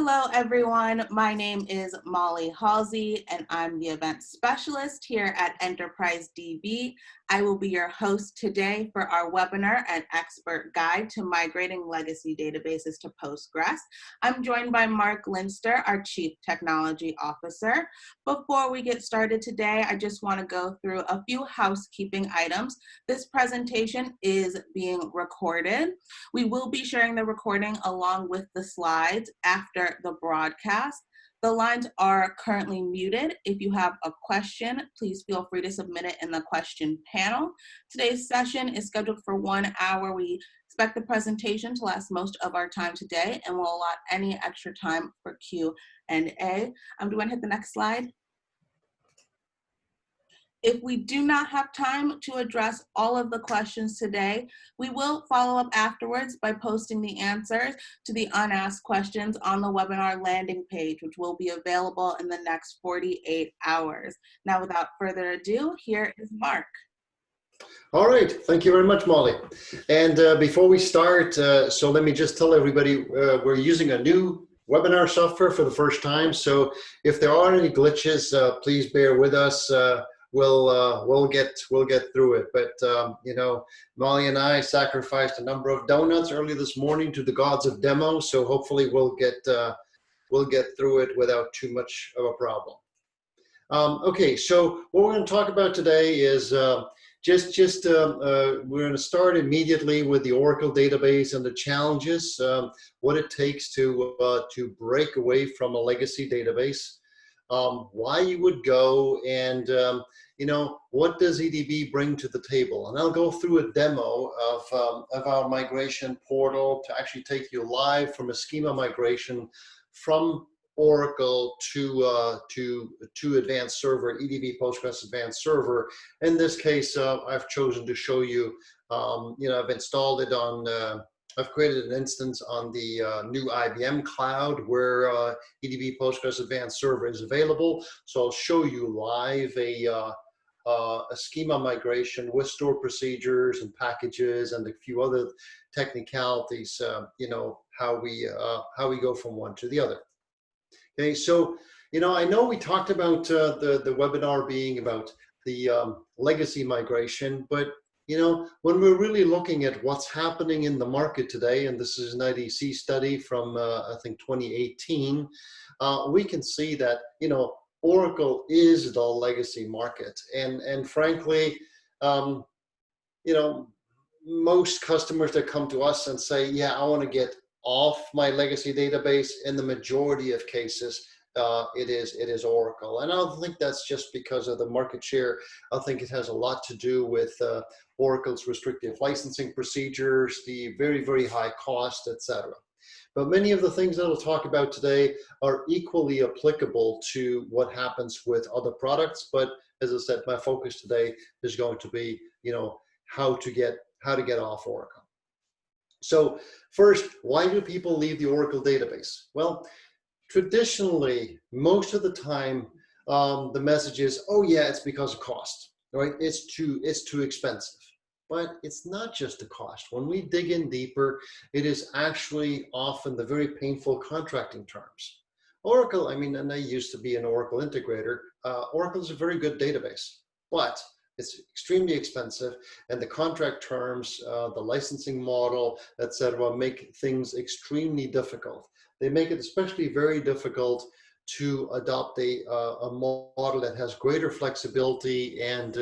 Hello, everyone. My name is Molly Halsey, and I'm the event specialist here at Enterprise DB. I will be your host today for our webinar, An Expert Guide to Migrating Legacy Databases to Postgres. I'm joined by Mark Linster, our Chief Technology Officer. Before we get started today, I just want to go through a few housekeeping items. This presentation is being recorded. We will be sharing the recording along with the slides after the broadcast. The lines are currently muted. If you have a question, please feel free to submit it in the question panel. Today's session is scheduled for 1 hour. We expect the presentation to last most of our time today, and we'll allot any extra time for Q&A. Do you want to hit the next slide? If we do not have time to address all of the questions today, we will follow up afterwards by posting the answers to the unasked questions on the webinar landing page, which will be available in the next 48 hours. Now, without further ado, here is Mark. All right, thank you very much, Molly. And before we start, so let me just tell everybody we're using a new webinar software for the first time. So if there are any glitches, please bear with us. We'll get through it. But you know, Molly and I sacrificed a number of donuts early this morning to the gods of demo, so hopefully we'll get through it without too much of a problem. Okay, so what we're going to talk about today is we're going to start immediately with the Oracle database and the challenges, what it takes to break away from a legacy database. Why you would go, and you know, what does EDB bring to the table? And I'll go through a demo of our migration portal to actually take you live from a schema migration from Oracle to Advanced Server, EDB Postgres Advanced Server. In this case, I've chosen to show you, you know, I've installed it on I've created an instance on the new IBM cloud where EDB Postgres Advanced Server is available. So I'll show you live a schema migration with store procedures and packages and a few other technicalities. You know, how we go from one to the other. Okay, so you know, I know we talked about the webinar being about the legacy migration, but you know, when we're really looking at what's happening in the market today, and this is an IDC study from, I think, 2018, we can see that, you know, Oracle is the legacy market. And frankly, you know, most customers that come to us and say, yeah, I want to get off my legacy database, in the majority of cases, it is Oracle. And I don't think that's just because of the market share. I think it has a lot to do with Oracle's restrictive licensing procedures, the very, very high cost, etc. But many of the things that we'll talk about today are equally applicable to what happens with other products. But as I said, my focus today is going to be, you know, how to get off Oracle. So first, why do people leave the Oracle database? Well, traditionally, most of the time, the message is, oh yeah, it's because of cost, right? It's too expensive. But it's not just the cost. When we dig in deeper, it is actually often the very painful contracting terms. Oracle, I mean, and I used to be an Oracle integrator, Oracle is a very good database, but it's extremely expensive, and the contract terms, the licensing model, etc., make things extremely difficult. They make it especially very difficult to adopt a model that has greater flexibility and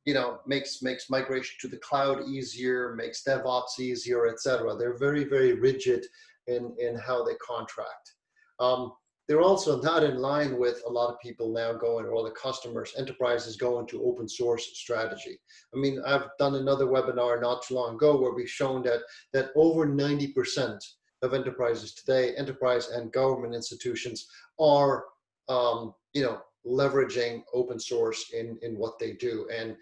you know, makes migration to the cloud easier, makes DevOps easier, etc. They're very, very rigid in how they contract. They're also not in line with a lot of people now going, or the customers, enterprises going to open source strategy. I mean, I've done another webinar not too long ago where we've shown that over 90% of enterprises today, enterprise and government institutions, are you know, leveraging open source in what they do, and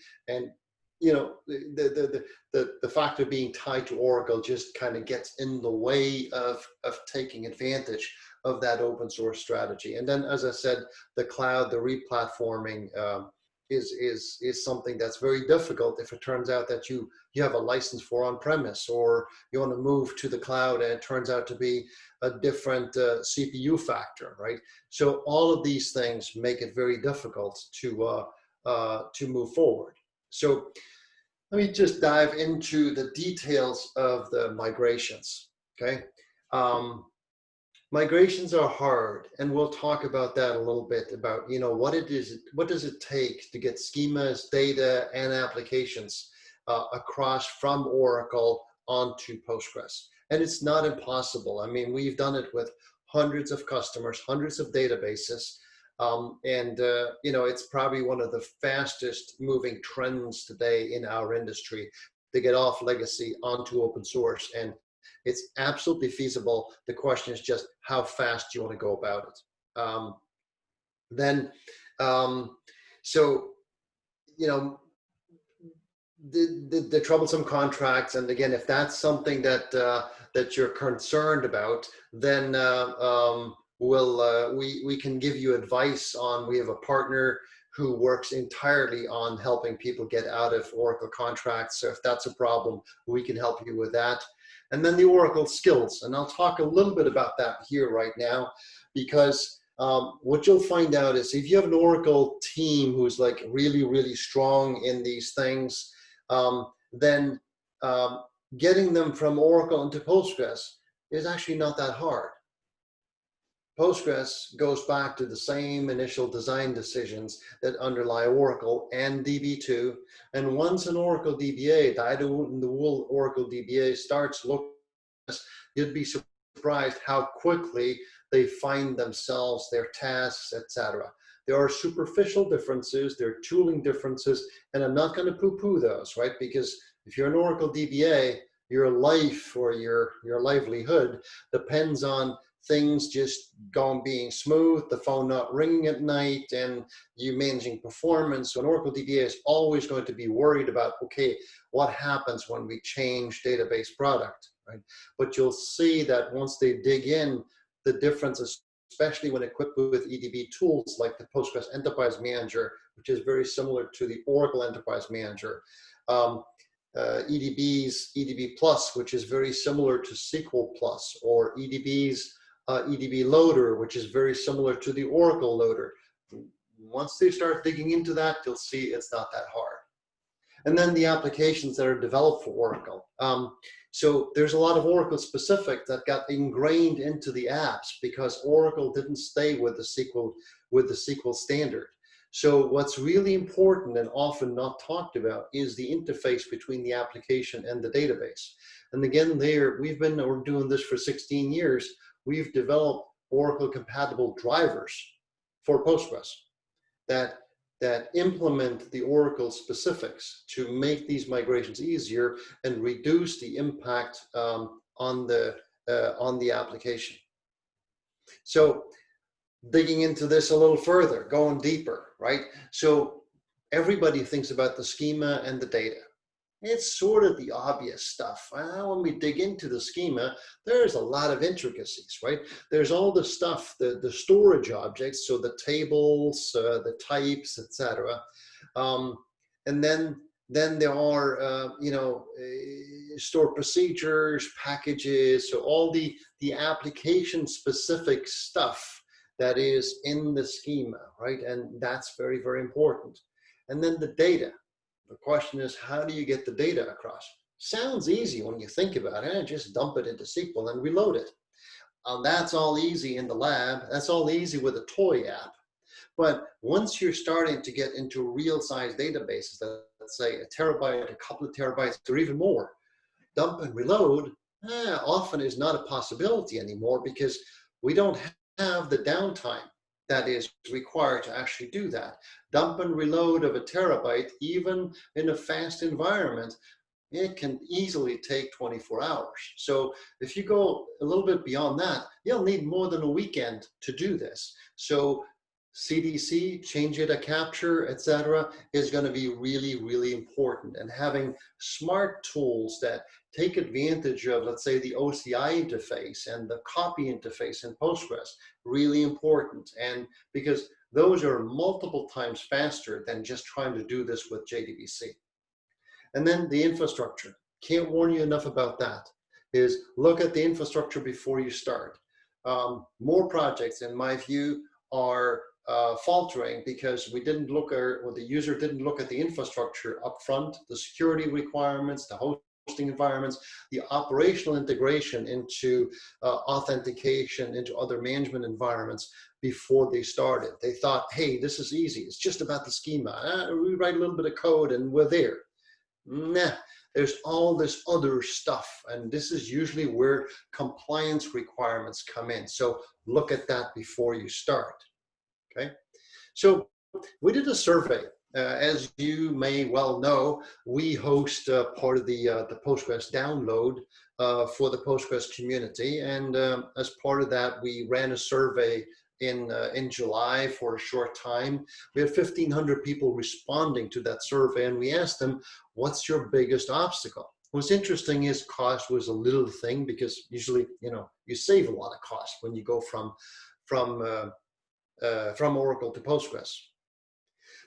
you know, the fact of being tied to Oracle just kind of gets in the way of taking advantage of that open source strategy. And then, as I said, the cloud, the replatforming is something that's very difficult if it turns out that you have a license for on-premise, or you want to move to the cloud and it turns out to be a different CPU factor, right? So all of these things make it very difficult to move forward. So let me just dive into the details of the migrations, okay? Migrations are hard, and we'll talk about that a little bit, about, you know, what does it take to get schemas, data, and applications across from Oracle onto Postgres. And it's not impossible. I mean, we've done it with hundreds of customers, hundreds of databases, you know, it's probably one of the fastest moving trends today in our industry to get off legacy onto open source. And it's absolutely feasible. The question is just how fast you want to go about it. So, you know, the troublesome contracts, and again, if that's something that that you're concerned about, then we can give you advice on. We have a partner who works entirely on helping people get out of Oracle contracts. So if that's a problem, we can help you with that. And then the Oracle skills, and I'll talk a little bit about that here right now, because what you'll find out is if you have an Oracle team who's like really, really strong in these things, then getting them from Oracle into Postgres is actually not that hard. Postgres goes back to the same initial design decisions that underlie Oracle and DB2. And once an Oracle DBA, the Oracle DBA starts looking, you'd be surprised how quickly they find themselves, their tasks, etc. There are superficial differences, there are tooling differences, and I'm not going to poo-poo those, right? Because if you're an Oracle DBA, your life or your livelihood depends on things just being smooth, the phone not ringing at night, and you managing performance. So an Oracle DBA is always going to be worried about, okay, what happens when we change database product, right? But you'll see that once they dig in, the differences, especially when equipped with EDB tools like the Postgres Enterprise Manager, which is very similar to the Oracle Enterprise Manager, EDB Plus, which is very similar to SQL Plus, or EDB's EDB Loader, which is very similar to the Oracle Loader. Once they start digging into that, you'll see it's not that hard. And then the applications that are developed for Oracle. So there's a lot of Oracle specific that got ingrained into the apps because Oracle didn't stay with the SQL standard. So what's really important and often not talked about is the interface between the application and the database. And again, we're doing this for 16 years. We've developed Oracle compatible drivers for Postgres that implement the Oracle specifics to make these migrations easier and reduce the impact on the application. So digging into this a little further, going deeper, right? So everybody thinks about the schema and the data. It's sort of the obvious stuff. When we dig into the schema, there's a lot of intricacies, right? There's all the stuff, the storage objects, so the tables, the types, etc. And then there are, stored procedures, packages, so all the application-specific stuff that is in the schema, right? And that's very, very important. And then the data. The question is, how do you get the data across? Sounds easy when you think about it. Just dump it into SQL and reload it. That's all easy in the lab. That's all easy with a toy app. But once you're starting to get into real-size databases, let's say a terabyte, a couple of terabytes, or even more, dump and reload often is not a possibility anymore because we don't have the downtime that is required to actually do that. Dump and reload of a terabyte, even in a fast environment, it can easily take 24 hours. So if you go a little bit beyond that, you'll need more than a weekend to do this. So CDC, change data capture, etc., is going to be really, really important. And having smart tools that take advantage of, let's say, the OCI interface and the copy interface in Postgres, really important. And because those are multiple times faster than just trying to do this with JDBC. And then the infrastructure. Can't warn you enough about that. Is look at the infrastructure before you start. More projects, in my view, are faltering because we didn't look at, or the user didn't look at the infrastructure up front, the security requirements, the hosting environments, the operational integration into authentication, into other management environments before they started. They thought, hey, this is easy. It's just about the schema. We write a little bit of code and we're there. Nah, there's all this other stuff, and this is usually where compliance requirements come in. So look at that before you start. Okay, so we did a survey. As you may well know, we host part of the Postgres download for the Postgres community, and as part of that, we ran a survey in July for a short time. We had 1,500 people responding to that survey, and we asked them, what's your biggest obstacle? What's interesting is cost was a little thing, because usually, you save a lot of cost when you go from Oracle to Postgres.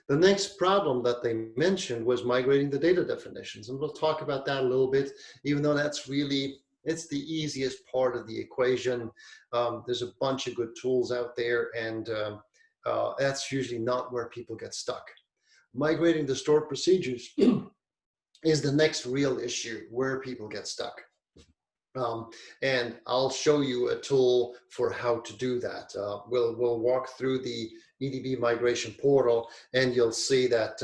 The next problem that they mentioned was migrating the data definitions, and we'll talk about that a little bit, even though that's really, it's the easiest part of the equation. There's a bunch of good tools out there, and that's usually not where people get stuck. Migrating the stored procedures is the next real issue where people get stuck. And I'll show you a tool for how to do that. We'll walk through the EDB Migration Portal, and you'll see that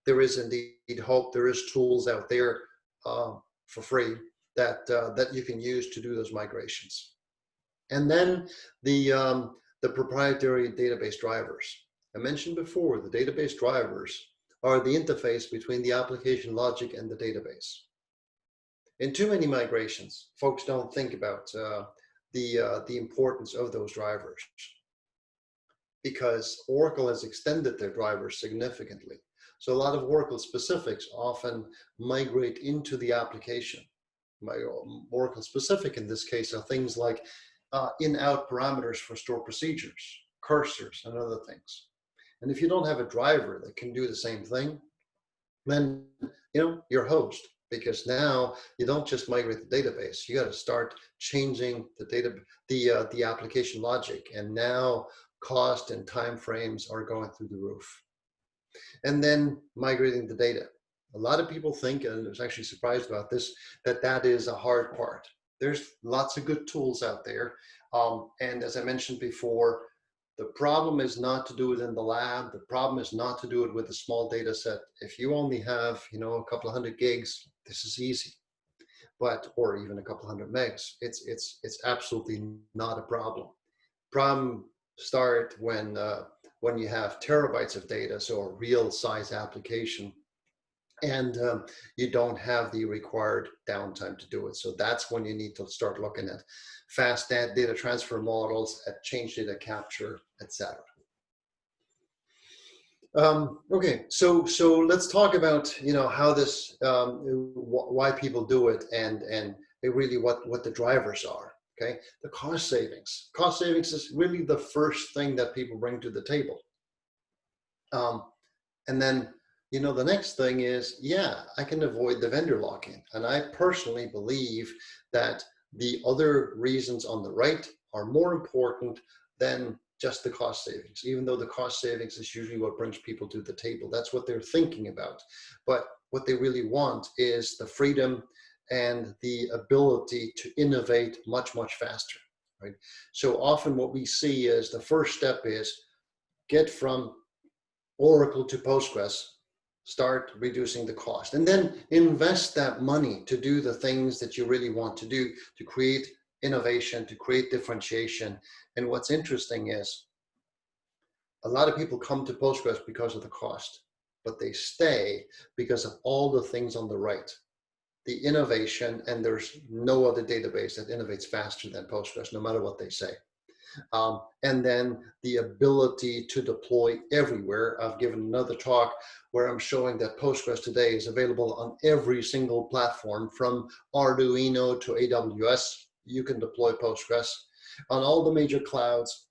there is indeed hope. There is tools out there for free that you can use to do those migrations. And then the proprietary database drivers. I mentioned before, the database drivers are the interface between the application logic and the database. In too many migrations, folks don't think about the importance of those drivers, because Oracle has extended their drivers significantly. So a lot of Oracle specifics often migrate into the application. Oracle specific in this case are things like in-out parameters for stored procedures, cursors, and other things. And if you don't have a driver that can do the same thing, then you're hosed. Because now you don't just migrate the database, you got to start changing the application logic, and now cost and time frames are going through the roof. And then migrating the data. A lot of people think, and I was actually surprised about this, that is a hard part. There's lots of good tools out there, and as I mentioned before, the problem is not to do it in the lab. The problem is not to do it with a small data set. If you only have, a couple of 100 gigs, this is easy. Or even a couple of 100 megs, it's absolutely not a problem. Problem start when you have terabytes of data, so a real size application, and you don't have the required downtime to do it. So that's when you need to start looking at fast data transfer models, at change data capture, etc. Okay, so let's talk about how this, why people do it, and really what the drivers are. Okay, the cost savings. Cost savings is really the first thing that people bring to the table, and then the next thing is, I can avoid the vendor lock-in, and I personally believe that the other reasons on the right are more important than just the cost savings, even though the cost savings is usually what brings people to the table. That's what they're thinking about. But what they really want is the freedom and the ability to innovate much, much faster, right? So often what we see is the first step is get from Oracle to Postgres, start reducing the cost, and then invest that money to do the things that you really want to do, to create innovation, to create differentiation. And what's interesting is a lot of people come to Postgres because of the cost, but they stay because of all the things on the right, the innovation, and there's no other database that innovates faster than Postgres, no matter what they say. And then the ability to deploy everywhere. I've given another talk where I'm showing that Postgres today is available on every single platform, from Arduino to AWS. You can deploy Postgres on all the major clouds.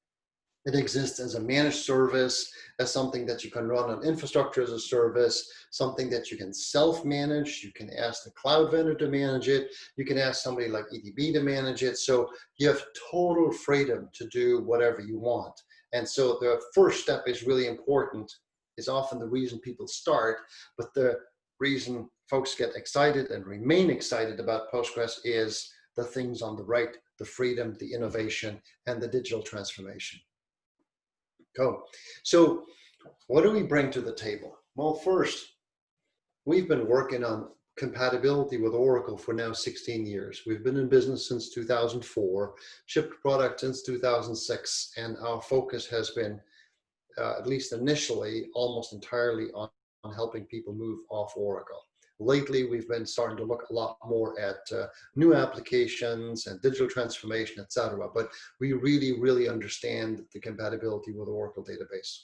It exists as a managed service, as something that you can run on infrastructure as a service, something that you can self-manage. You can ask the cloud vendor to manage it. You can ask somebody like EDB to manage it. So you have total freedom to do whatever you want. And so the first step is really important. It's often the reason people start, but the reason folks get excited and remain excited about Postgres is the things on the right: the freedom, the innovation, and the digital transformation. Cool. So what do we bring to the table? Well, first, we've been working on compatibility with Oracle for now 16 years. We've been in business since 2004, shipped product since 2006, and our focus has been, at least initially, almost entirely on helping people move off Oracle. Lately, we've been starting to look a lot more at new applications and digital transformation, etc. But we really understand the compatibility with Oracle database.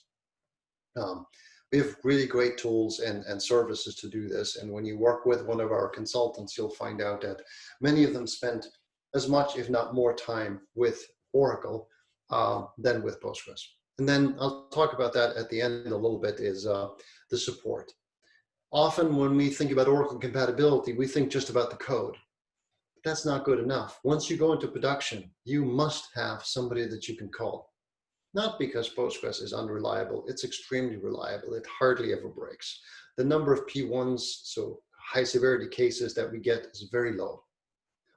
We have really great tools and services to do this. And when you work with one of our consultants, you'll find out that many of them spend as much, if not more, time with Oracle than with Postgres. And then I'll talk about that at the end a little bit, is the support. Often when we think about Oracle compatibility, we think just about the code. But that's not good enough. Once you go into production, you must have somebody that you can call. Not because Postgres is unreliable, it's extremely reliable. It hardly ever breaks. The number of P1s, so high severity cases, that we get is very low.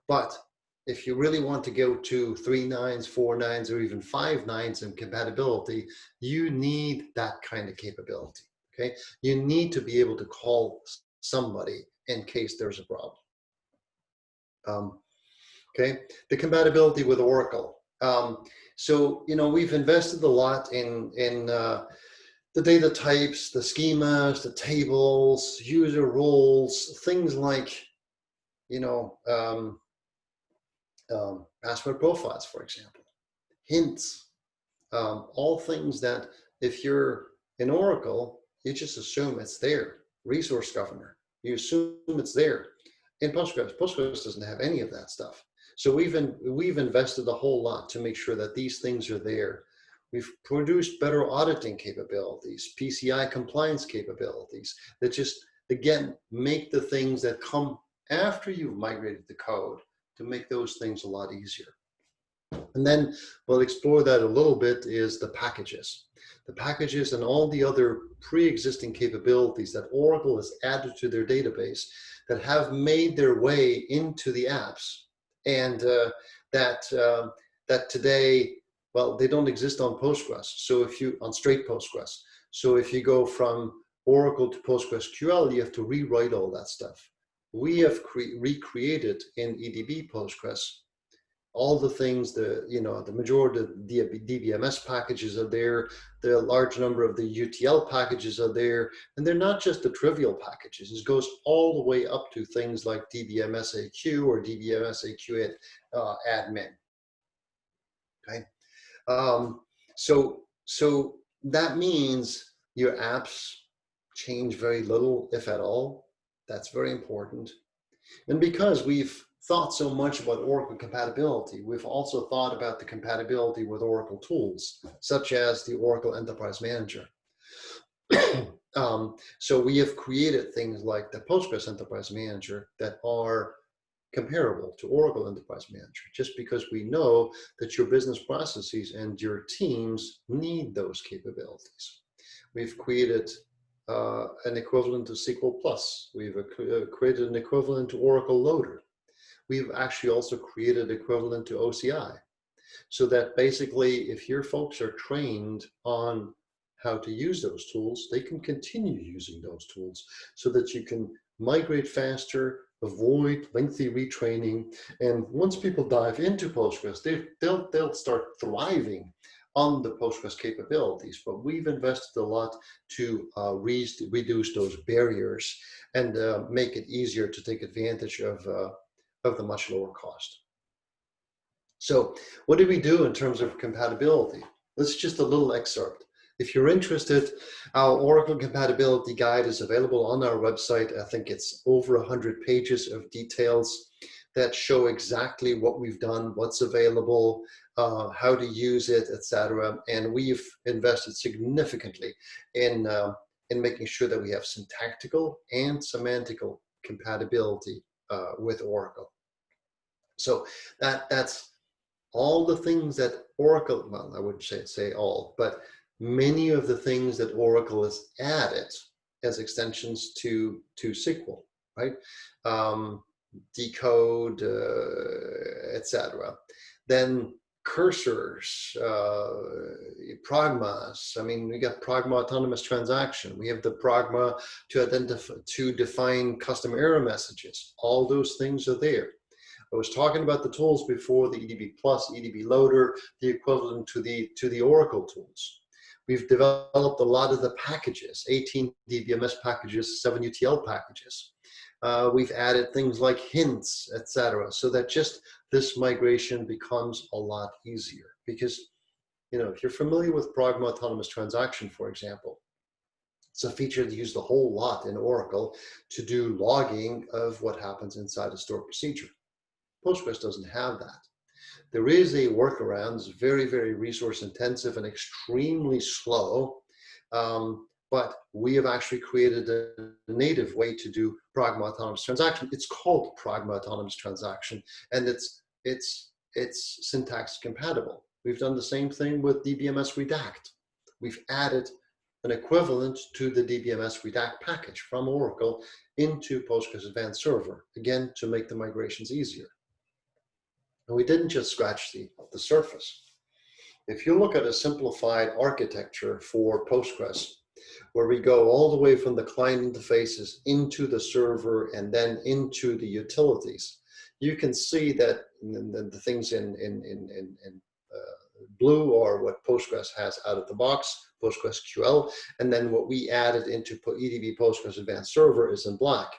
But if you really want to go to 3 nines, 4 nines, or even 5 nines in compatibility, you need that kind of capability. Okay, you need to be able to call somebody in case there's a problem. Okay, the compatibility with Oracle. So, you know, we've invested a lot in the data types, the schemas, the tables, user roles, things like, you know, password profiles, for example, hints, all things that if you're in Oracle, you just assume it's there. Resource governor, you assume it's there. In Postgres doesn't have any of that stuff. So we've invested a whole lot to make sure that these things are there. We've produced better auditing capabilities, PCI compliance capabilities that just, again, make the things that come after you've migrated the code to make those things a lot easier. And then we'll explore that a little bit, is the packages. The packages and all the other pre-existing capabilities that Oracle has added to their database that have made their way into the apps, and that today, well, they don't exist on Postgres. So if you, on straight Postgres. So if you go from Oracle to PostgreSQL, you have to rewrite all that stuff. We have recreated in EDB Postgres all the things, the majority of the DBMS packages are there, the large number of the UTL packages are there, and they're not just the trivial packages. It goes all the way up to things like DBMSAQ or DBMSAQ admin. Okay, so that means your apps change very little, if at all. That's very important. And because we've thought so much about Oracle compatibility, we've also thought about the compatibility with Oracle tools, such as the Oracle Enterprise Manager. So we have created things like the Postgres Enterprise Manager that are comparable to Oracle Enterprise Manager, just because we know that your business processes and your teams need those capabilities. We've created an equivalent to SQL Plus. We've created an equivalent to Oracle Loader. We've actually also created equivalent to OCI, so that basically if your folks are trained on how to use those tools, they can continue using those tools so that you can migrate faster, avoid lengthy retraining. And once people dive into Postgres, they'll start thriving on the Postgres capabilities. But we've invested a lot to reduce those barriers and make it easier to take advantage of the much lower cost. So what did we do in terms of compatibility? This is just a little excerpt. If you're interested, our Oracle Compatibility Guide is available on our website. I think it's over 100 pages of details that show exactly what we've done, what's available, how to use it, etc. And we've invested significantly in making sure that we have syntactical and semantical compatibility with Oracle. So that's all the things that Oracle, well, I wouldn't say all, but many of the things that Oracle has added as extensions to SQL, right? Decode, etc. Then cursors, pragmas. I mean, we got pragma autonomous transaction. We have the pragma to define custom error messages. All those things are there. I was talking about the tools before, the EDB Plus, EDB Loader, the equivalent to the Oracle tools. We've developed a lot of the packages, 18 DBMS packages, 7 UTL packages. We've added things like hints, etc., so that just this migration becomes a lot easier. Because, you know, if you're familiar with Pragma Autonomous Transaction, for example, it's a feature that's used a whole lot in Oracle to do logging of what happens inside a stored procedure. Postgres doesn't have that. There is a workaround. It's very, very resource intensive and extremely slow. But we have actually created a native way to do Pragma Autonomous Transaction. It's called Pragma Autonomous Transaction, and it's syntax compatible. We've done the same thing with DBMS Redact. We've added an equivalent to the DBMS Redact package from Oracle into Postgres Advanced Server, again, to make the migrations easier. And we didn't just scratch the surface. If you look at a simplified architecture for Postgres, where we go all the way from the client interfaces into the server and then into the utilities, you can see that the things in blue are what Postgres has out of the box, PostgreSQL, and then what we added into EDB Postgres Advanced Server is in black.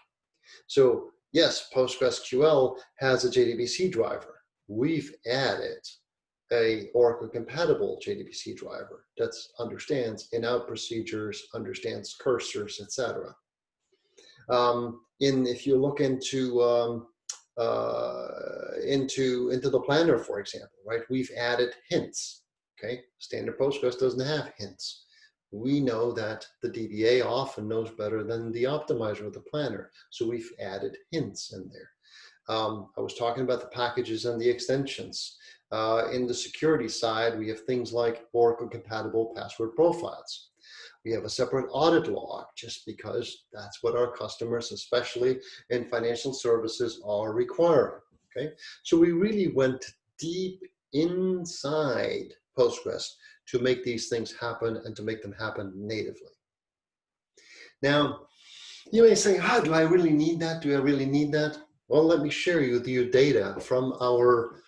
So yes, PostgreSQL has a JDBC driver. We've added a Oracle compatible JDBC driver that understands in-out procedures, understands cursors, etc. If you look into the planner, for example, right? We've added hints. Okay, standard Postgres doesn't have hints. We know that the DBA often knows better than the optimizer of the planner, so we've added hints in there. I was talking about the packages and the extensions. In the security side, we have things like Oracle compatible password profiles. We have a separate audit log just because that's what our customers, especially in financial services, are requiring. Okay, so we really went deep inside Postgres to make these things happen and to make them happen natively. Now, you may say, "How do I really need that? Do I really need that?" Well, let me share with you data from our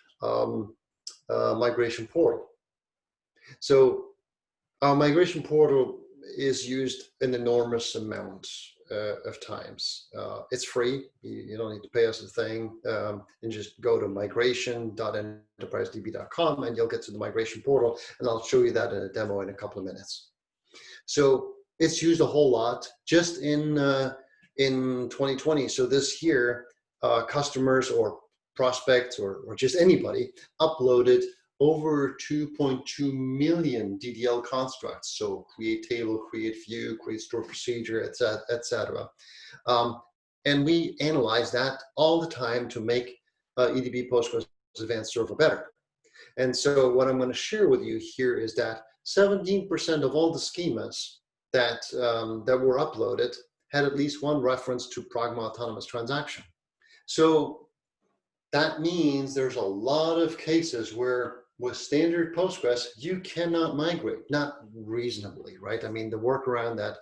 migration portal. So our migration portal is used an enormous amount of times. It's free. You don't need to pay us a thing. And just go to migration.enterprisedb.com and you'll get to the migration portal, and I'll show you that in a demo in a couple of minutes. So it's used a whole lot just in 2020. So this year, customers or prospects or just anybody uploaded over 2.2 million DDL constructs. So create table, create view, create store procedure, etc. And we analyze that all the time to make EDB Postgres Advanced Server better. And so what I'm going to share with you here is that 17% of all the schemas that were uploaded had at least one reference to Pragma Autonomous Transaction. So that means there's a lot of cases where with standard Postgres, you cannot migrate, not reasonably, right? I mean, the workaround that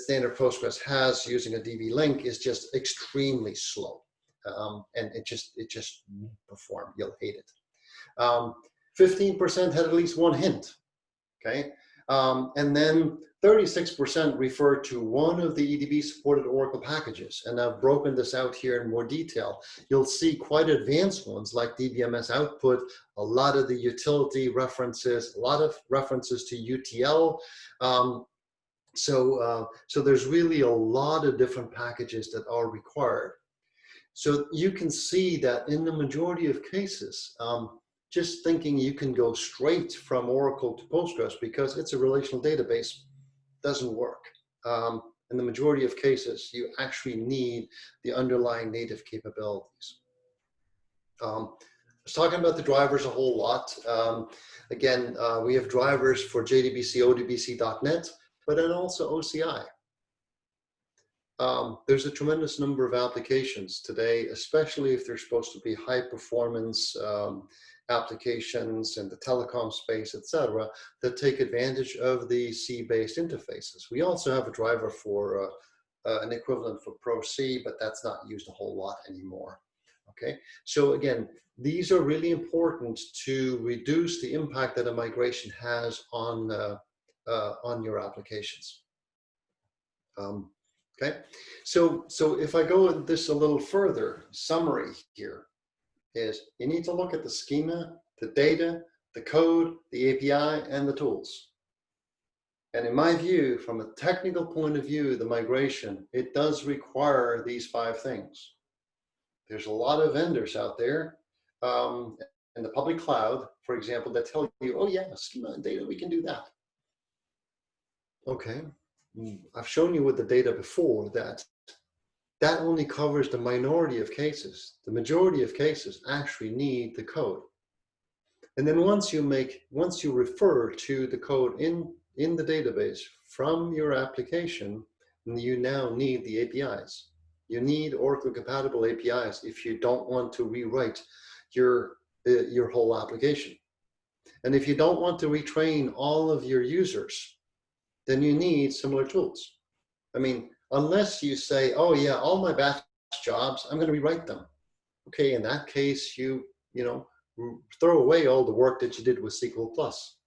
standard Postgres has using a DB link is just extremely slow. And it just won't perform, you'll hate it. 15% had at least one hint, okay? And then 36% refer to one of the EDB supported Oracle packages. And I've broken this out here in more detail. You'll see quite advanced ones like DBMS output, a lot of the utility references, a lot of references to UTL. So there's really a lot of different packages that are required. So you can see that in the majority of cases, just thinking you can go straight from Oracle to Postgres because it's a relational database doesn't work. In the majority of cases, you actually need the underlying native capabilities. I was talking about the drivers a whole lot. Again, we have drivers for JDBC, ODBC.NET, but then also OCI. There's a tremendous number of applications today, especially if they're supposed to be high performance applications in the telecom space, etc., that take advantage of the C-based interfaces. We also have a driver for an equivalent for Pro C, but that's not used a whole lot anymore. Okay, so again, these are really important to reduce the impact that a migration has on your applications. Okay, so if I go this a little further, summary here is you need to look at the schema, the data, the code, the API, and the tools. And in my view, from a technical point of view, the migration, it does require these 5 things. There's a lot of vendors out there in the public cloud, for example, that tell you, oh yeah, schema and data, we can do that. Okay, I've shown you with the data before that only covers the minority of cases. The majority of cases actually need the code. And then once you refer to the code in the database from your application, you now need the APIs. You need Oracle compatible APIs if you don't want to rewrite your whole application. And if you don't want to retrain all of your users, then you need similar tools. I mean, unless you say, oh yeah, all my batch jobs, I'm going to rewrite them. Okay, in that case, you throw away all the work that you did with SQL Plus.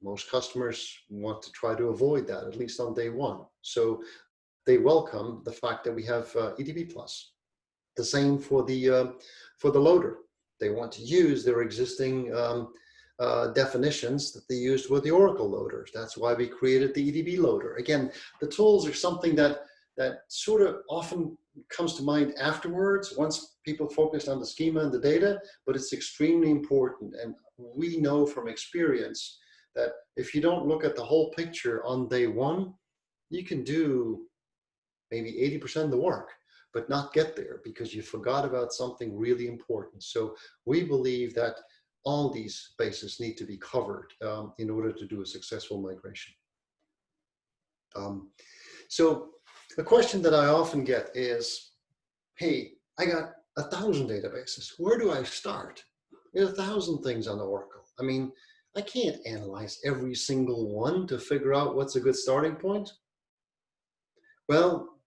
Most customers want to try to avoid that, at least on day one. So they welcome the fact that we have EDB Plus. The same for the loader. They want to use their existing definitions that they used with the Oracle loaders. That's why we created the EDB loader. Again, the tools are something that sort of often comes to mind afterwards, once people focused on the schema and the data, but it's extremely important. And we know from experience that if you don't look at the whole picture on day one, you can do maybe 80% of the work, but not get there because you forgot about something really important. So we believe that all these bases need to be covered in order to do a successful migration. So the question that I often get is, hey, I got 1,000 databases. Where do I start? There's 1,000 things on Oracle. I mean, I can't analyze every single one to figure out what's a good starting point. Well,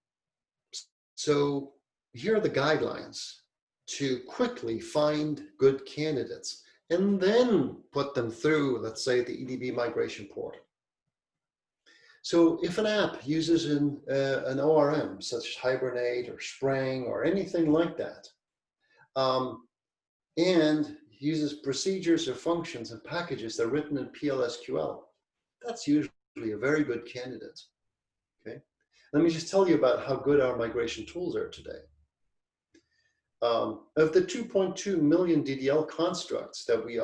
so here are the guidelines to quickly find good candidates and then put them through, let's say, the EDB Migration Portal. So if an app uses an ORM, such as Hibernate or Spring or anything like that, and uses procedures or functions and packages that are written in PLSQL, that's usually a very good candidate. Okay, let me just tell you about how good our migration tools are today. Of the 2.2 million DDL constructs that we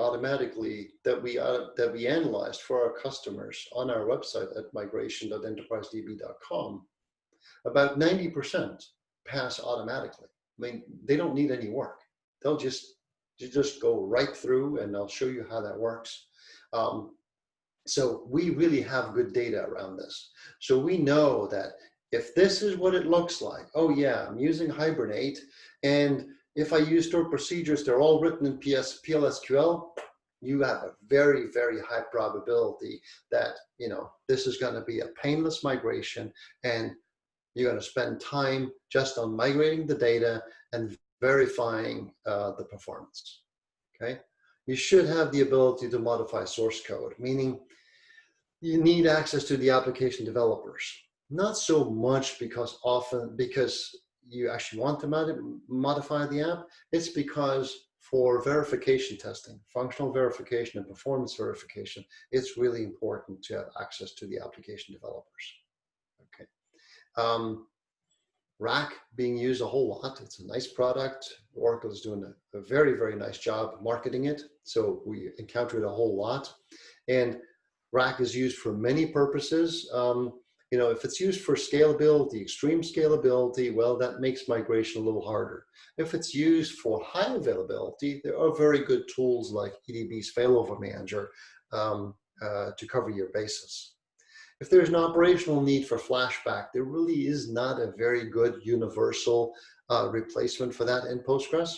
analyzed for our customers on our website at migration.enterprisedb.com, about 90% pass automatically. I mean, they don't need any work. They'll just go right through, and I'll show you how that works. So we really have good data around this. So we know that if this is what it looks like, oh yeah, I'm using Hibernate, and if I use stored procedures, they're all written in PLSQL, you have a very, very high probability that, this is going to be a painless migration, and you're going to spend time just on migrating the data and verifying the performance. Okay, you should have the ability to modify source code, meaning You need access to the application developers. Not so much because you actually want to modify the app. It's because for verification testing, functional verification and performance verification, it's really important to have access to the application developers. Okay. RAC being used a whole lot. It's a nice product. Oracle is doing a very, very nice job marketing it. So we encounter it a whole lot. And RAC is used for many purposes. If it's used for scalability, extreme scalability, well, that makes migration a little harder. If it's used for high availability, there are very good tools like EDB's failover manager to cover your bases. If there's an operational need for flashback, there really is not a very good universal replacement for that in Postgres.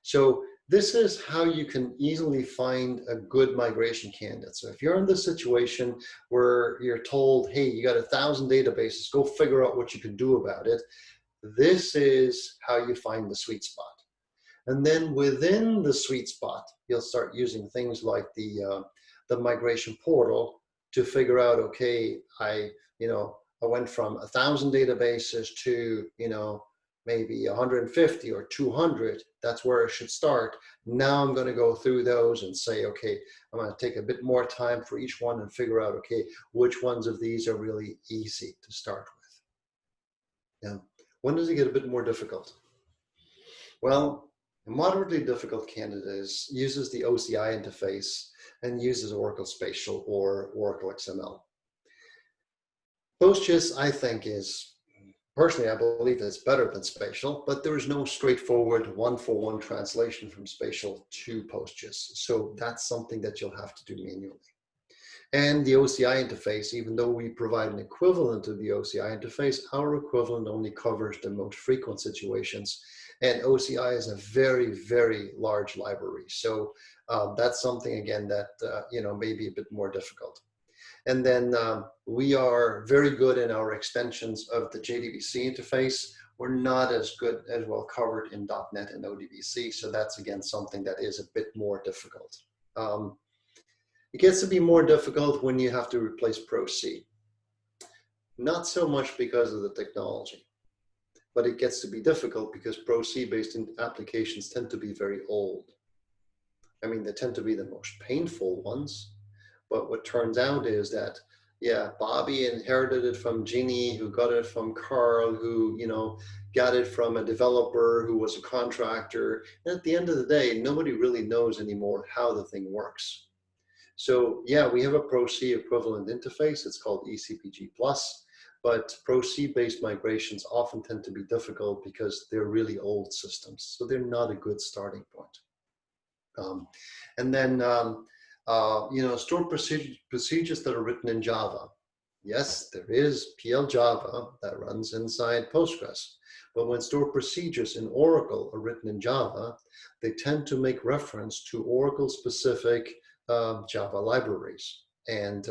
So this is how you can easily find a good migration candidate. So if you're in the situation where you're told, hey, you got 1,000 databases, go figure out what you can do about it, this is how you find the sweet spot. And then within the sweet spot, you'll start using things like the migration portal to figure out, okay, I went from 1,000 databases to, maybe 150 or 200, that's where I should start. Now I'm going to go through those and say, okay, I'm going to take a bit more time for each one and figure out, okay, which ones of these are really easy to start with. Now, when does it get a bit more difficult? Well, a moderately difficult candidate uses the OCI interface and uses Oracle Spatial or Oracle XML. Postgres, I think, personally, I believe it's better than Spatial, but there is no straightforward one-for-one translation from Spatial to Postgres. So that's something that you'll have to do manually. And the OCI interface, even though we provide an equivalent to the OCI interface, our equivalent only covers the most frequent situations. And OCI is a very, very large library. So that's something, again, that may be a bit more difficult. And then we are very good in our extensions of the JDBC interface. We're not as well covered in .NET and ODBC. So that's, again, something that is a bit more difficult. It gets to be more difficult when you have to replace Pro-C. Not so much because of the technology, but it gets to be difficult because Pro-C based applications tend to be very old. I mean, they tend to be the most painful ones. But what turns out is that, yeah, Bobby inherited it from Ginny, who got it from Carl, who, got it from a developer who was a contractor. And at the end of the day, nobody really knows anymore how the thing works. So yeah, we have a Pro-C equivalent interface. It's called ECPG+, but Pro-C based migrations often tend to be difficult because they're really old systems. So they're not a good starting point. And then, stored procedures that are written in Java. Yes, there is PL Java that runs inside Postgres, but when stored procedures in Oracle are written in Java, they tend to make reference to Oracle-specific Java libraries, and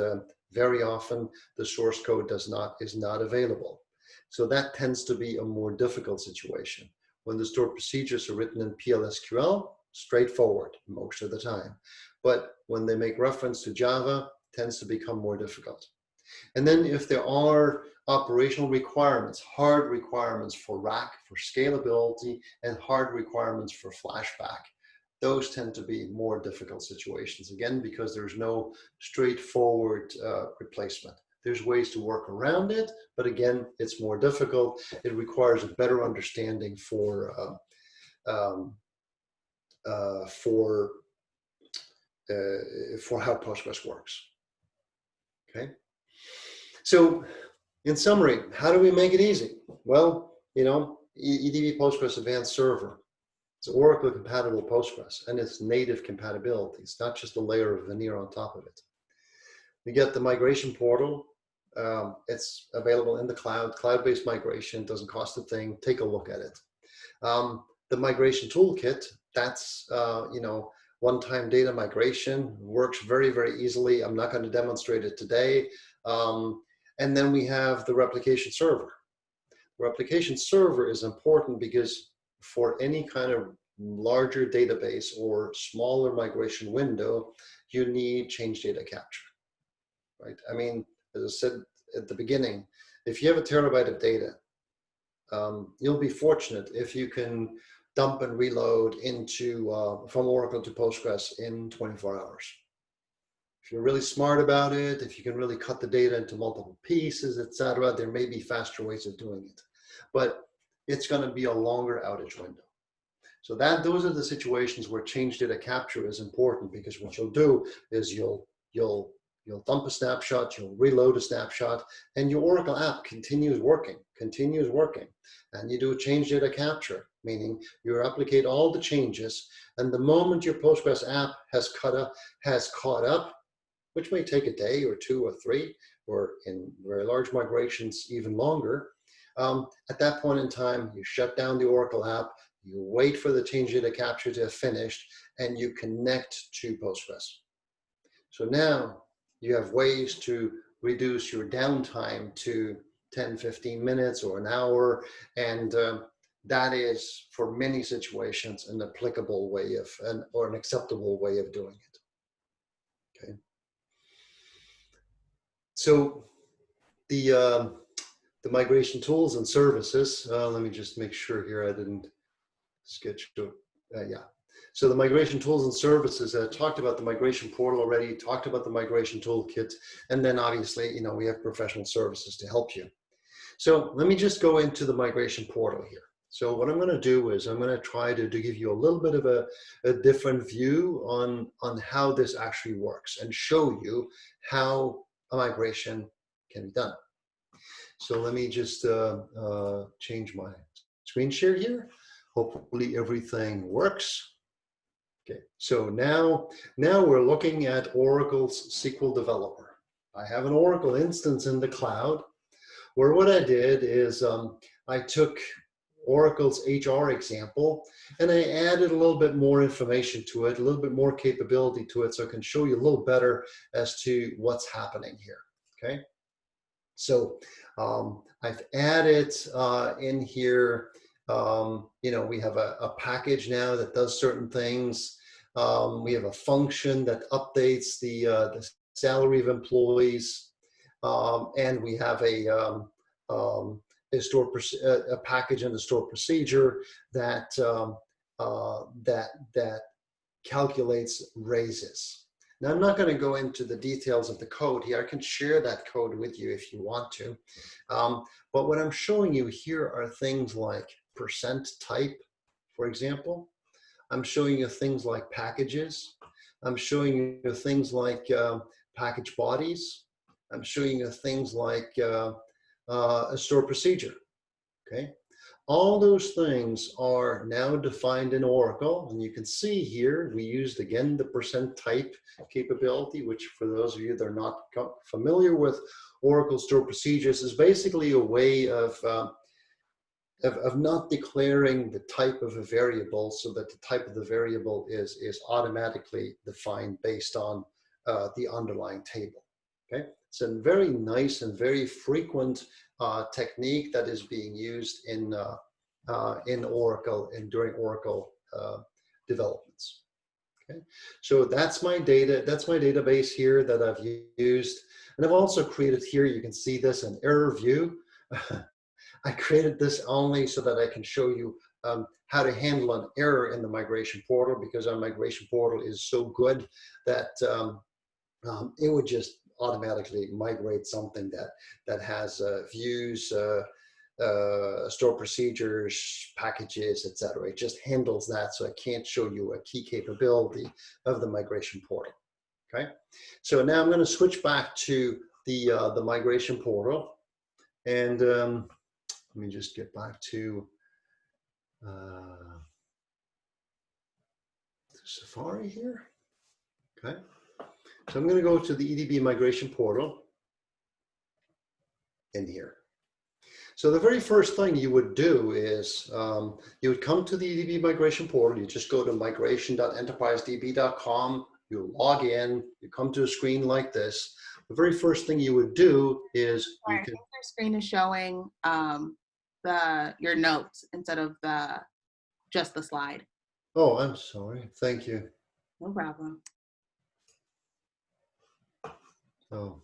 very often the source code is not available. So that tends to be a more difficult situation. When the stored procedures are written in PL/SQL, straightforward most of the time. But when they make reference to Java, it tends to become more difficult. And then if there are operational requirements, hard requirements for RAC, for scalability, and hard requirements for flashback, those tend to be more difficult situations, again, because there's no straightforward replacement. There's ways to work around it, but again, it's more difficult. It requires a better understanding for how Postgres works. Okay. So in summary, how do we make it easy? Well, EDB Postgres Advanced Server. It's Oracle compatible Postgres and it's native compatibility. It's not just a layer of veneer on top of it. You get the migration portal. It's available in the cloud, cloud-based migration, doesn't cost a thing. Take a look at it. The migration toolkit, that's, one-time data migration, works very, very easily. I'm not going to demonstrate it today. And then we have the replication server. The replication server is important because for any kind of larger database or smaller migration window, you need change data capture. right? I mean, as I said at the beginning, if you have a terabyte of data, you'll be fortunate if you can dump and reload into from Oracle to Postgres in 24 hours. If you're really smart about it, if you can really cut the data into multiple pieces, etc., there may be faster ways of doing it, but it's going to be a longer outage window. So those are the situations where change data capture is important, because what you'll do is you'll dump a snapshot, you'll reload a snapshot, and your Oracle app continues working, and you do a change data capture, meaning you replicate all the changes, and the moment your Postgres app has caught up, which may take a day or 2 or 3, or in very large migrations, even longer. At that point in time, you shut down the Oracle app, you wait for the change data capture to have finished, and you connect to Postgres. So now you have ways to reduce your downtime to 10, 15 minutes or an hour, and that is, for many situations, an applicable way of, or an acceptable way of doing it. Okay. So the migration tools and services, let me just make sure here I didn't sketch to it. Yeah. So the migration tools and services, talked about the migration portal already, talked about the migration toolkit, and then obviously, you know, we have professional services to help you. So let me just go into the migration portal here. So what I'm going to do is I'm going to try to give you a little bit of a different view on how this actually works, and show you how a migration can be done. So let me just change my screen share here. Hopefully everything works. Okay, so now we're looking at Oracle's SQL Developer. I have an Oracle instance in the cloud, where what I did is I took Oracle's HR example, and I added a little bit more information to it, a little bit more capability to it, so I can show you a little better as to what's happening here. Okay, so I've added in here, you know, we have a package now that does certain things. We have a function that updates the salary of employees, and we have a package and a store procedure that that calculates raises. Now, I'm not going to go into the details of the code here. I can share that code with you if you want to. But what I'm showing you here are things like percent type, for example. I'm showing you things like packages. I'm showing you things like package bodies. I'm showing you things like a store procedure. Okay. All those things are now defined in Oracle, and you can see here we used again the percent type capability, which for those of you that are not familiar with Oracle store procedures is basically a way of not declaring the type of a variable, so that the type of the variable is automatically defined based on the underlying table. Okay, it's a very nice and very frequent technique that is being used in Oracle and during Oracle developments. Okay, so that's my data. That's my database here that I've used, and I've also created here. You can see this an error view. I created this only so that I can show you how to handle an error in the migration portal, because our migration portal is so good that it would just automatically migrate something that has views, store procedures, packages, etc. It just handles that, so I can't show you a key capability of the migration portal. Okay, so now I'm going to switch back to the migration portal, and let me just get back to Safari here. Okay, so I'm going to go to the EDB Migration Portal in here. So the very first thing you would do is you would come to the EDB Migration Portal. You just go to migration.enterprisedb.com. You log in. You come to a screen like this. The very first thing you would do is Sorry, I think your screen is showing your notes instead of just the slide. Oh, I'm sorry. Thank you. No problem. Oh,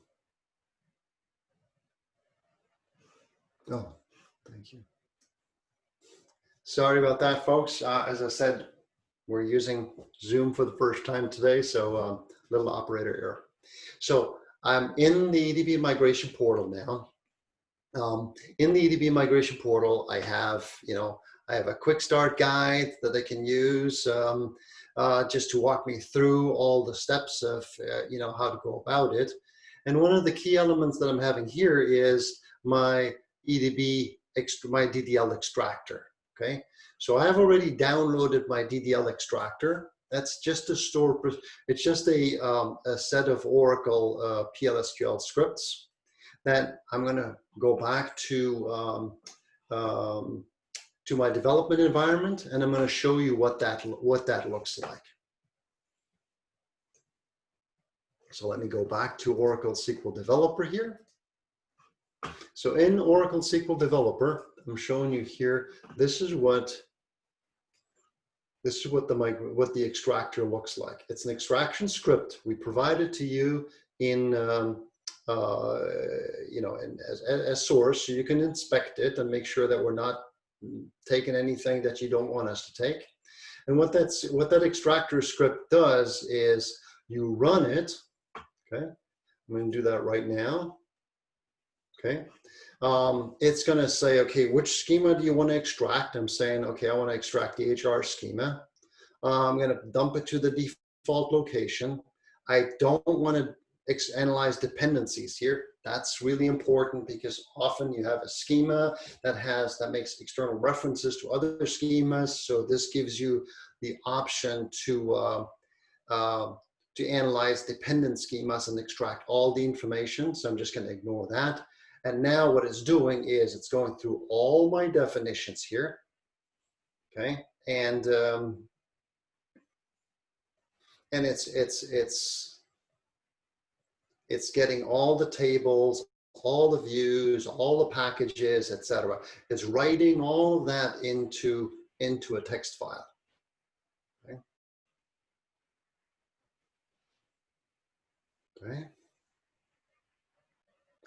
Oh, thank you. Sorry about that, folks. As I said, we're using Zoom for the first time today, so little operator error. So I'm in the EDB Migration Portal now. In the EDB Migration Portal, I have, I have a quick start guide that I can use just to walk me through all the steps of, how to go about it. And one of the key elements that I'm having here is my my DDL Extractor. Okay, so I have already downloaded my DDL Extractor. That's just a it's just a set of Oracle PLSQL scripts that I'm going to go back to my development environment, and I'm going to show you what that looks like. So let me go back to Oracle SQL Developer here. So in Oracle SQL Developer, I'm showing you here, this is what the extractor looks like. It's an extraction script. We provide it to you in as source, so you can inspect it and make sure that we're not taking anything that you don't want us to take. And what that extractor script does is you run it. Okay, I'm going to do that right now. Okay, it's going to say, okay, which schema do you want to extract? I'm saying, okay, I want to extract the HR schema. I'm going to dump it to the default location. I don't want to analyze dependencies here. That's really important because often you have a schema that makes external references to other schemas. So this gives you the option to analyze dependent schemas and extract all the information. So I'm just going to ignore that. And now what it's doing is it's going through all my definitions here. Okay, and it's getting all the tables, all the views, all the packages, etc. It's writing all of that into a text file. Okay. Okay.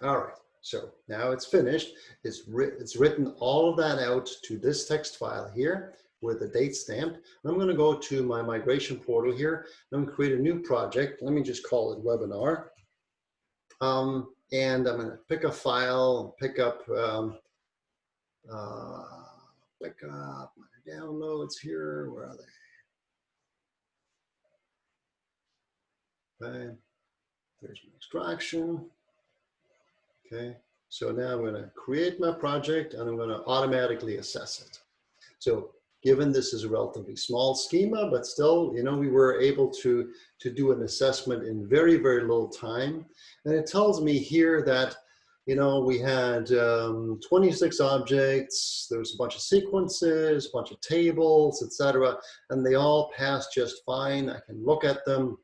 All right. So now it's finished. It's written all of that out to this text file here with the date stamped. I'm going to go to my migration portal here. I'm going to create a new project. Let me just call it webinar. And I'm going to pick a file, pick up my downloads here. Where are they? Okay. There's my extraction. Okay. So now I'm going to create my project and I'm going to automatically assess it. So given this is a relatively small schema, but still, we were able to do an assessment in very, very little time. And it tells me here that, we had 26 objects, there was a bunch of sequences, a bunch of tables, etc. And they all passed just fine. I can look at them.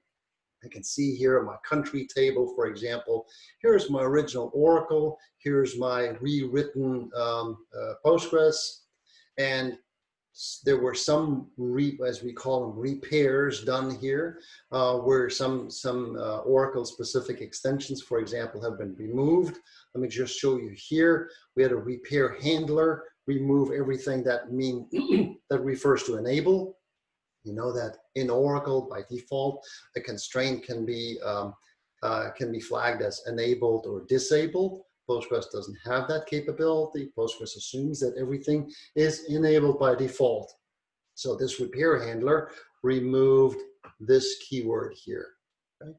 I can see here my country table, for example. Here's my original Oracle. Here's my rewritten Postgres. And there were some, as we call them, repairs done here, where some Oracle specific extensions, for example, have been removed. Let me just show you here. We had a repair handler remove everything that that refers to enable. You know that in Oracle, by default, a constraint can be flagged as enabled or disabled. Postgres doesn't have that capability. Postgres assumes that everything is enabled by default. So this repair handler removed this keyword here. Okay?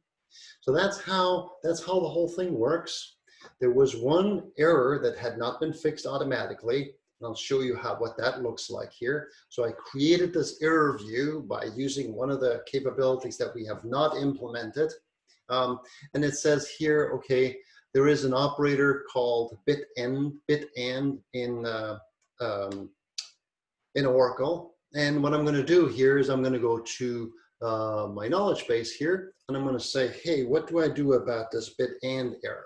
So that's how the whole thing works. There was one error that had not been fixed automatically. And I'll show you what that looks like here. So I created this error view by using one of the capabilities that we have not implemented. And it says here, okay, there is an operator called bit and in Oracle. And what I'm going to do here is I'm going to go to my knowledge base here, and I'm going to say, hey, what do I do about this bit and error?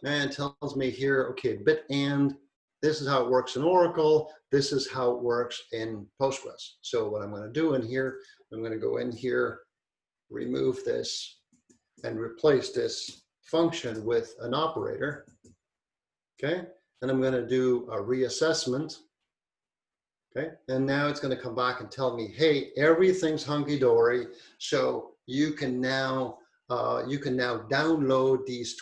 And it tells me here, okay, bit and, this is how it works in Oracle. This is how it works in Postgres. So what I'm going to do in here, I'm going to go in here, remove this, and replace this function with an operator. Okay, and I'm going to do a reassessment. Okay, and now it's going to come back and tell me, hey, everything's hunky-dory. So you can now download these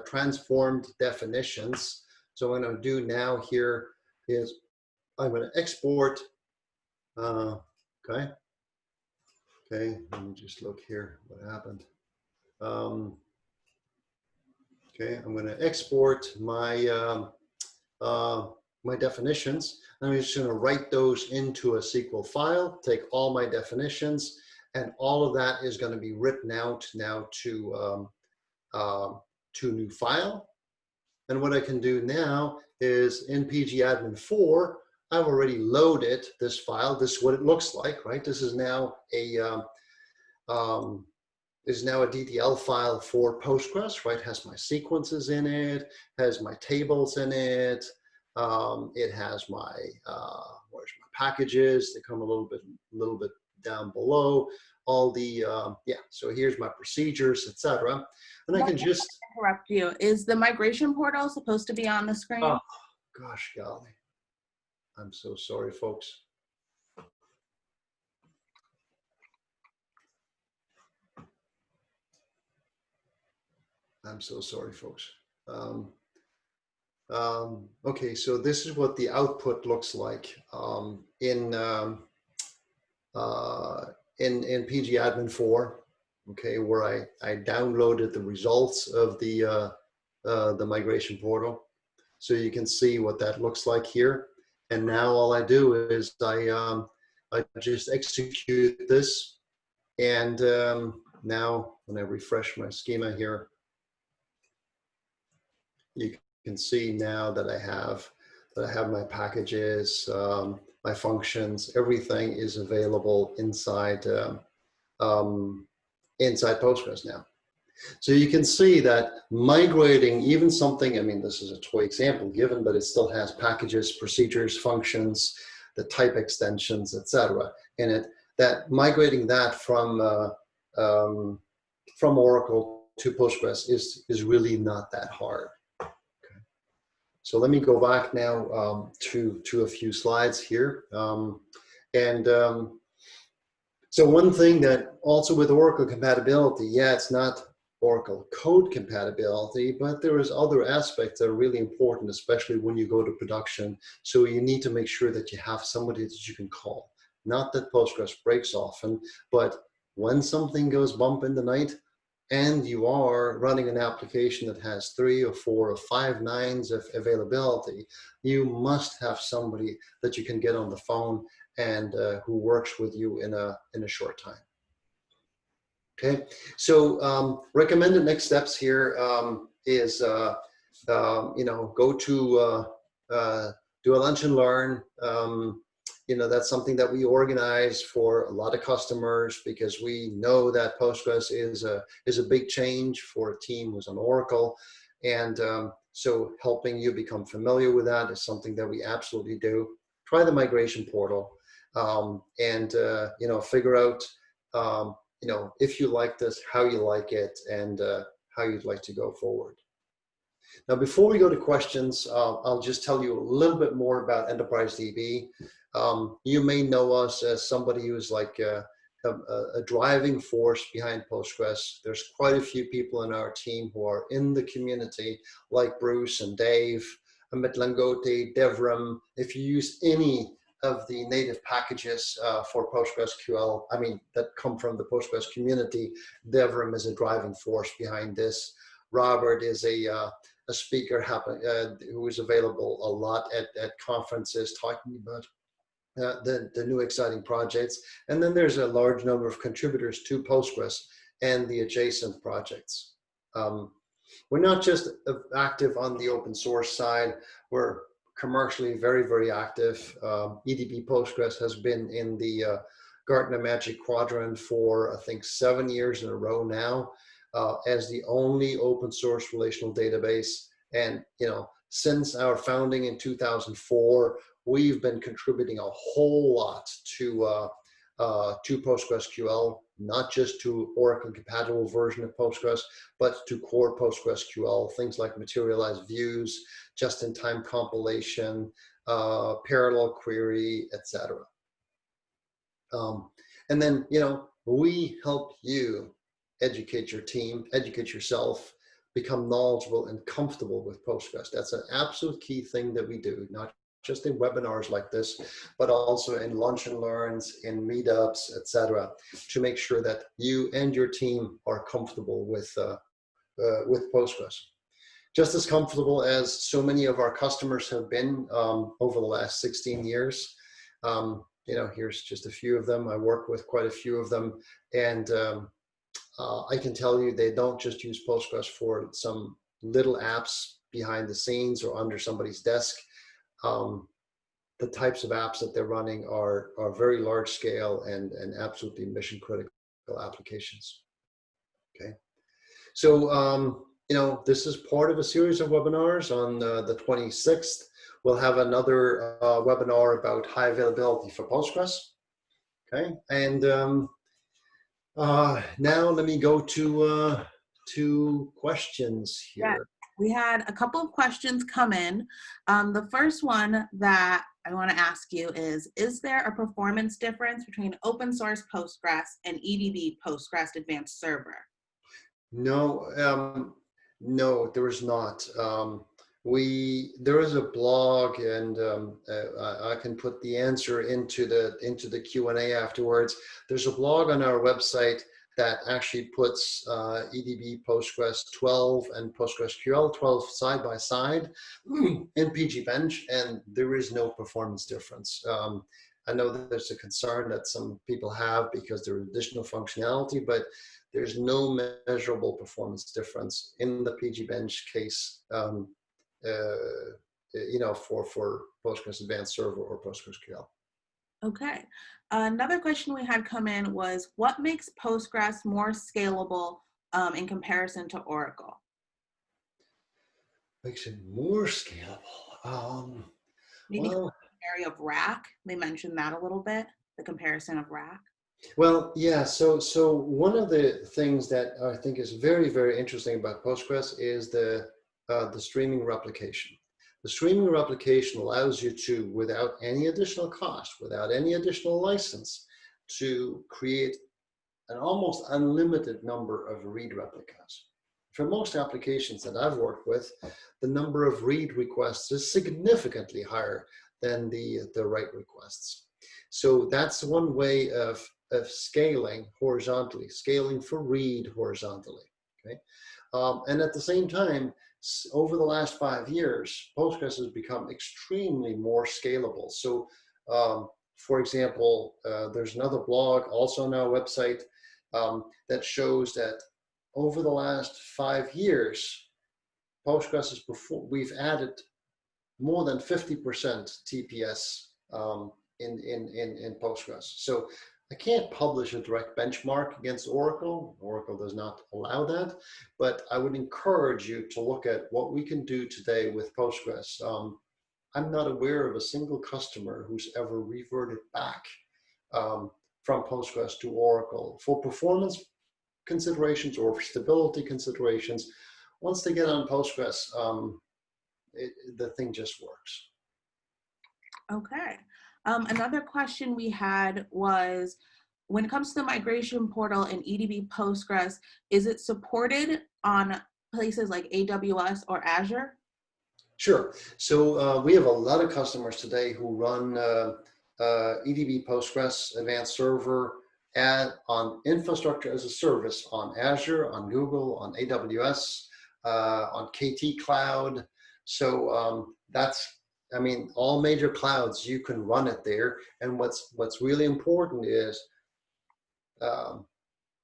transformed definitions. So what I'm going to do now here is I'm going to export. Okay, let me just look here. What happened? Okay, I'm going to export my my definitions. I'm just going to write those into a SQL file, take all my definitions, and all of that is going to be written out now to a new file. And what I can do now is in pgadmin 4, I've already loaded this file. This is what it looks like, right? This is now a DDL file for Postgres, right? It has my sequences in it, has my tables in it. It has my where's my packages. They come a little bit down below. All the so here's my procedures, etc. And I can just interrupt you. Is the migration portal supposed to be on the screen? Oh, gosh, golly. I'm so sorry, folks. I'm so sorry, folks. Okay, so this is what the output looks like in pgadmin 4. Okay, where I downloaded the results of the migration portal, so you can see what that looks like here. And now all I do is I just execute this, and now when I refresh my schema here, you can see now that I have my packages, my functions, everything is available inside inside Postgres now. So you can see that migrating even something, I mean, this is a toy example given, but it still has packages, procedures, functions, the type extensions, etc. in it. That migrating that from Oracle to Postgres is really not that hard. So let me go back now to a few slides here. So one thing that also with Oracle compatibility, yeah, it's not Oracle code compatibility, but there is other aspects that are really important, especially when you go to production. So you need to make sure that you have somebody that you can call. Not that Postgres breaks often, but when something goes bump in the night, and you are running an application that has 3 or 4 or 5 nines of availability, you must have somebody that you can get on the phone and who works with you in a short time. Okay, so recommended next steps here is go to do a lunch and learn. That's something that we organize for a lot of customers because we know that Postgres is a big change for a team who's on Oracle. And so helping you become familiar with that is something that we absolutely do. Try the migration portal and figure out, if you like this, how you like it, and how you'd like to go forward. Now, before we go to questions, I'll just tell you a little bit more about Enterprise DB. You may know us as somebody who's like a driving force behind Postgres. There's quite a few people in our team who are in the community, like Bruce and Dave, Amit Langote, Devram. If you use any of the native packages for PostgreSQL, that come from the Postgres community, Devram is a driving force behind this. Robert is a speaker who is available a lot at conferences talking about the new exciting projects. And then there's a large number of contributors to Postgres and the adjacent projects. We're not just active on the open source side, we're commercially very, very active. EDB Postgres has been in the Gartner Magic Quadrant for, I think, 7 years in a row now as the only open source relational database. And, since our founding in 2004, we've been contributing a whole lot to PostgreSQL. not just to Oracle compatible version of Postgres, but to core PostgreSQL, things like materialized views, just-in-time compilation, parallel query, etc. And then, we help you educate your team, educate yourself, become knowledgeable and comfortable with Postgres. That's an absolute key thing that we do, not just in webinars like this, but also in lunch and learns, in meetups, etc., to make sure that you and your team are comfortable with Postgres. Just as comfortable as so many of our customers have been over the last 16 years. Here's just a few of them. I work with quite a few of them, and I can tell you they don't just use Postgres for some little apps behind the scenes or under somebody's desk. The types of apps that they're running are very large scale and absolutely mission critical applications. Okay, so this is part of a series of webinars. On the 26th, we'll have another webinar about high availability for Postgres. Okay, and now let me go to questions here. Yeah, we had a couple of questions come in. The first one that I want to ask you is there a performance difference between open source Postgres and EDB Postgres Advanced Server? No, no, there is not. There is a blog, and I can put the answer into the Q&A afterwards. There's a blog on our website that actually puts EDB Postgres 12 and PostgreSQL 12 side by side in PG Bench, and there is no performance difference. I know that there's a concern that some people have because there is additional functionality, but there's no measurable performance difference in the PG Bench case, for Postgres Advanced Server or PostgreSQL. Okay. Another question we had come in was, what makes Postgres more scalable in comparison to Oracle? Makes it more scalable. Maybe the area of rack. They mentioned that a little bit, the comparison of rack. Well, yeah. So one of the things that I think is very, very interesting about Postgres is the streaming replication. The streaming replication allows you to, without any additional cost, without any additional license, to create an almost unlimited number of read replicas. For most applications that I've worked with, the number of read requests is significantly higher than the write requests. So that's one way of scaling horizontally, scaling for read horizontally. Okay, and at the same time, over the last 5 years, Postgres has become extremely more scalable. So, for example, there's another blog also on our website that shows that over the last 5 years, Postgres has we've added more than 50% TPS in Postgres. So I can't publish a direct benchmark against Oracle. Oracle does not allow that, but I would encourage you to look at what we can do today with Postgres. I'm not aware of a single customer who's ever reverted back from Postgres to Oracle for performance considerations or stability considerations. Once they get on Postgres, the thing just works. Okay. Another question we had was, when it comes to the migration portal in EDB Postgres, is it supported on places like AWS or Azure? Sure. So we have a lot of customers today who run EDB Postgres Advanced Server on infrastructure as a service on Azure, on Google, on AWS, on KT Cloud. So all major clouds, you can run it there. And what's really important is the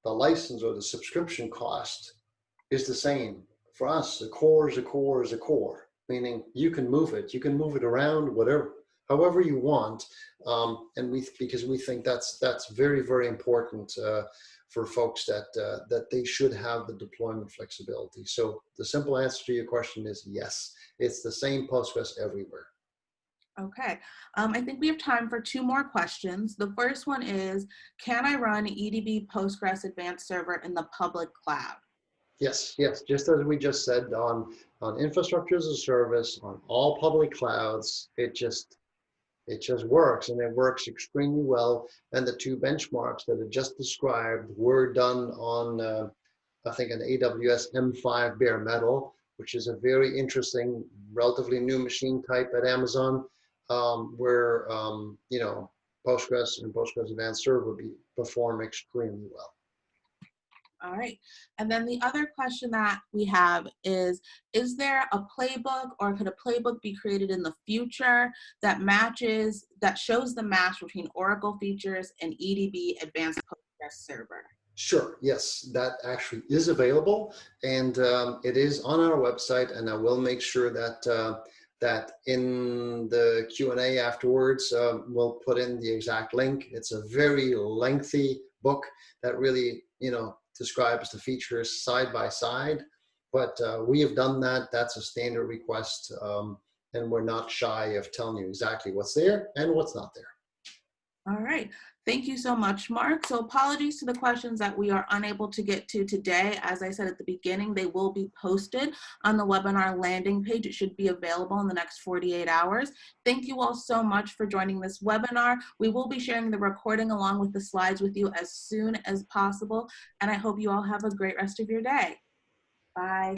license or the subscription cost is the same. For us, a core is a core is a core, meaning you can move it around, however you want. Because we think that's very, very important for folks that they should have the deployment flexibility. So the simple answer to your question is yes, it's the same Postgres everywhere. Okay, I think we have time for two more questions. The first one is, can I run EDB Postgres Advanced Server in the public cloud? Yes, yes. Just as we just said on infrastructure as a service, on all public clouds, it just works, and it works extremely well. And the two benchmarks that I just described were done on, I think, an AWS M5 bare metal, which is a very interesting, relatively new machine type at Amazon, where Postgres and Postgres Advanced Server perform extremely well. All right. And then the other question that we have is there a playbook, or could a playbook be created in the future that shows the match between Oracle features and EDB Advanced Postgres Server? Sure, yes, that actually is available, and it is on our website, and I will make sure that in the Q&A afterwards, we'll put in the exact link. It's a very lengthy book that really, describes the features side by side, but we have done that. That's a standard request, and we're not shy of telling you exactly what's there and what's not there. All right. Thank you so much, Mark. So apologies to the questions that we are unable to get to today. As I said at the beginning, they will be posted on the webinar landing page. It should be available in the next 48 hours. Thank you all so much for joining this webinar. We will be sharing the recording along with the slides with you as soon as possible. And I hope you all have a great rest of your day. Bye.